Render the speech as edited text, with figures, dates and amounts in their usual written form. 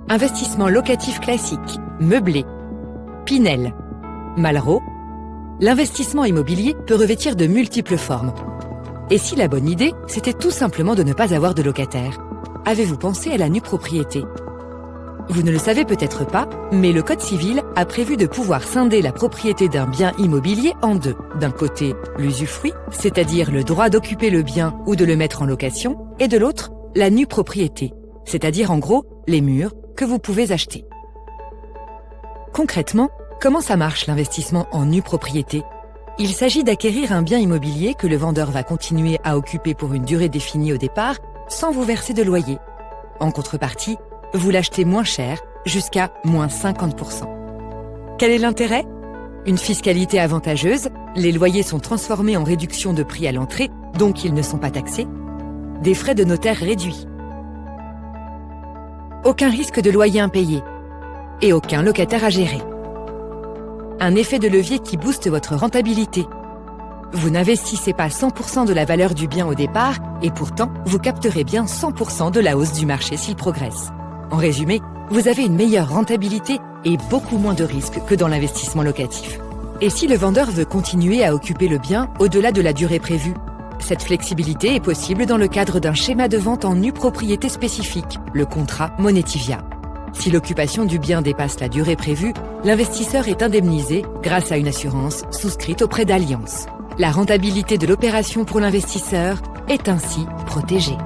Investissement locatif classique, meublé, Pinel, Malraux. L'investissement immobilier peut revêtir de multiples formes. Et si la bonne idée, c'était tout simplement de ne pas avoir de locataire? Avez-vous pensé à la nue propriété? Vous ne le savez peut-être pas, mais le Code civil a prévu de pouvoir scinder la propriété d'un bien immobilier en deux. D'un côté, l'usufruit, c'est-à-dire le droit d'occuper le bien ou de le mettre en location, et de l'autre, la nue propriété, c'est-à-dire en gros, les murs que vous pouvez acheter. Concrètement, comment ça marche l'investissement en nue propriété? Il s'agit d'acquérir un bien immobilier que le vendeur va continuer à occuper pour une durée définie au départ, sans vous verser de loyer. En contrepartie, vous l'achetez moins cher, jusqu'à moins 50%. Quel est l'intérêt? Une fiscalité avantageuse, les loyers sont transformés en réduction de prix à l'entrée, donc ils ne sont pas taxés. Des frais de notaire réduits. Aucun risque de loyer impayé. Et aucun locataire à gérer. Un effet de levier qui booste votre rentabilité. Vous n'investissez pas 100% de la valeur du bien au départ, et pourtant, vous capterez bien 100% de la hausse du marché s'il progresse. En résumé, vous avez une meilleure rentabilité et beaucoup moins de risques que dans l'investissement locatif. Et si le vendeur veut continuer à occuper le bien au-delà de la durée prévue? Cette flexibilité est possible dans le cadre d'un schéma de vente en nue propriété spécifique, le contrat Monetivia. Si l'occupation du bien dépasse la durée prévue, l'investisseur est indemnisé grâce à une assurance souscrite auprès d'Allianz. La rentabilité de l'opération pour l'investisseur est ainsi protégée.